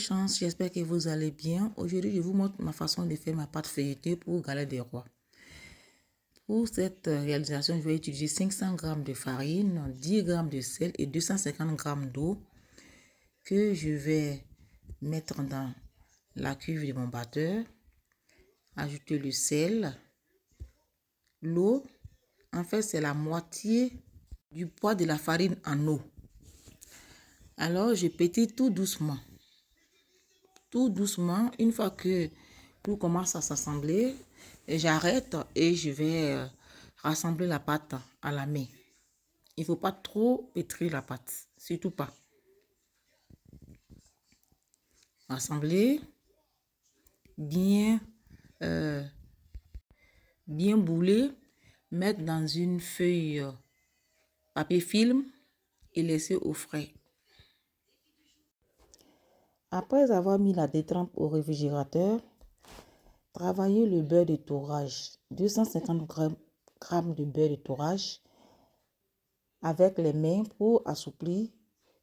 chance, j'espère que vous allez bien. Aujourd'hui, je vous montre ma façon de faire ma pâte feuilletée pour galette des rois. Pour cette réalisation, je vais utiliser 500 g de farine, 10 g de sel et 250 g d'eau que je vais mettre dans la cuve de mon batteur. Ajouter le sel, l'eau. En fait, c'est la moitié du poids de la farine en eau. Alors, je pétille tout doucement. Tout doucement, une fois que tout commence à s'assembler, j'arrête et je vais rassembler la pâte à la main. Il ne faut pas trop pétrir la pâte, surtout pas. Rassembler, bien bouler, mettre dans une feuille papier film et laisser au frais. Après avoir mis la détrempe au réfrigérateur, travaillez le beurre de tourage, 250 g de beurre de tourage avec les mains pour assouplir.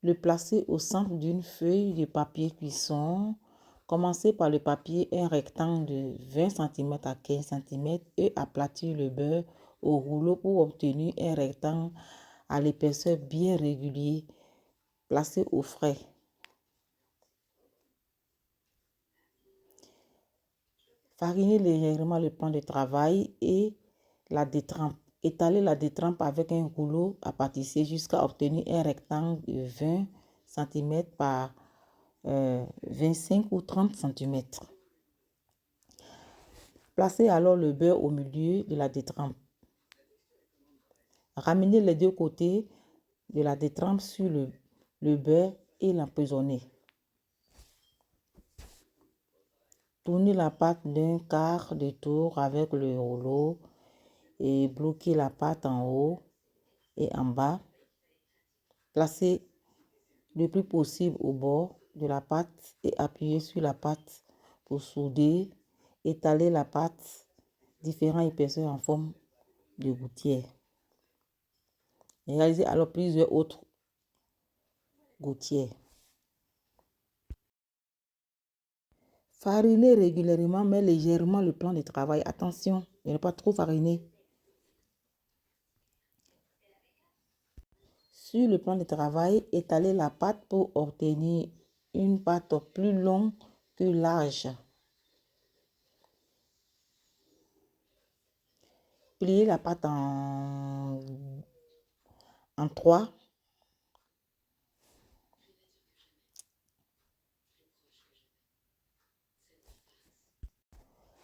Le placer au centre d'une feuille de papier cuisson. Commencez par le papier, un rectangle de 20 cm à 15 cm et aplatir le beurre au rouleau pour obtenir un rectangle à l'épaisseur bien régulier. Placez au frais. Farinez légèrement le plan de travail et la détrempe. Étalez la détrempe avec un rouleau à pâtisser jusqu'à obtenir un rectangle de 20 cm par 25 ou 30 cm. Placez alors le beurre au milieu de la détrempe. Ramenez les deux côtés de la détrempe sur le beurre et l'emprisonnez. Tournez la pâte d'un quart de tour avec le rouleau et bloquez la pâte en haut et en bas. Placez le plus possible au bord de la pâte et appuyez sur la pâte pour souder. Étalez la pâte différentes épaisseurs en forme de gouttière. Réalisez alors plusieurs autres gouttières. Farinez régulièrement mais légèrement le plan de travail. Attention de ne pas trop fariner. Sur le plan de travail, étalez la pâte pour obtenir une pâte plus longue que large. Pliez la pâte en trois.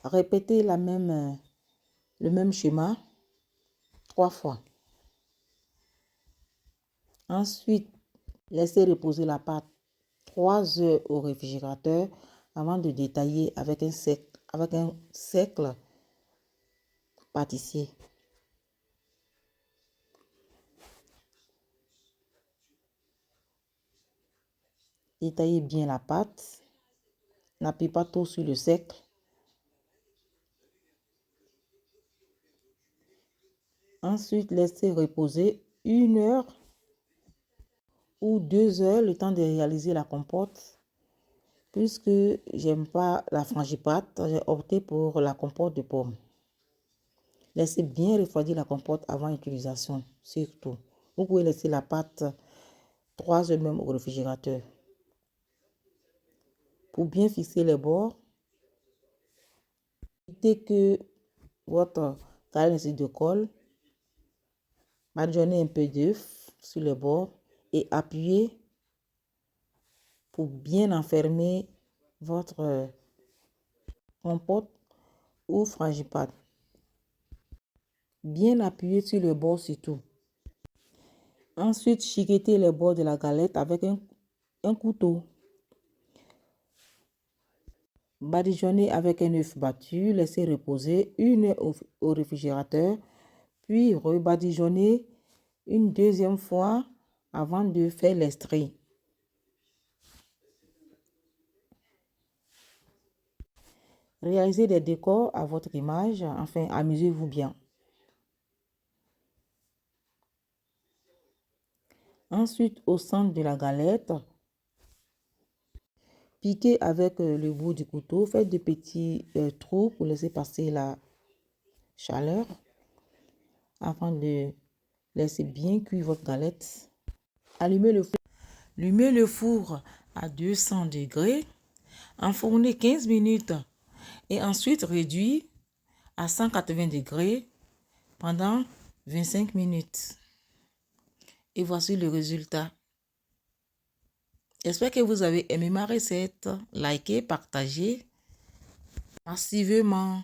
Répétez le même schéma 3 fois. Ensuite, laissez reposer la pâte 3 heures au réfrigérateur avant de détailler avec un sècle pâtissier. Détaillez bien la pâte. N'appuyez pas trop sur le sècle. Ensuite, laissez reposer 1 heure ou 2 heures le temps de réaliser la compote. Puisque j'aime pas la frangipane, j'ai opté pour la compote de pommes. Laissez bien refroidir la compote avant utilisation, surtout. Vous pouvez laisser la pâte 3 heures même au réfrigérateur. Pour bien fixer les bords, évitez que votre galette ne se décolle. Badigeonnez un peu d'œuf sur les bords et appuyez pour bien enfermer votre compote ou frangipane. Bien appuyé sur le bord surtout. Ensuite, chiquetez les bords de la galette avec un couteau. Badigeonnez avec un œuf battu, laissez reposer 1 heure au réfrigérateur, puis rebadigeonnez une deuxième fois avant de faire les stries. Réalisez des décors à votre image, enfin amusez-vous bien. Ensuite, au centre de la galette, Piquez avec le bout du couteau. Faites de petits trous pour laisser passer la chaleur afin de laisser bien cuire votre galette. Allumez le four à 200 degrés. Enfournez 15 minutes et ensuite réduit à 180 degrés pendant 25 minutes. Et voici le résultat. J'espère que vous avez aimé ma recette. Likez, partagez massivement.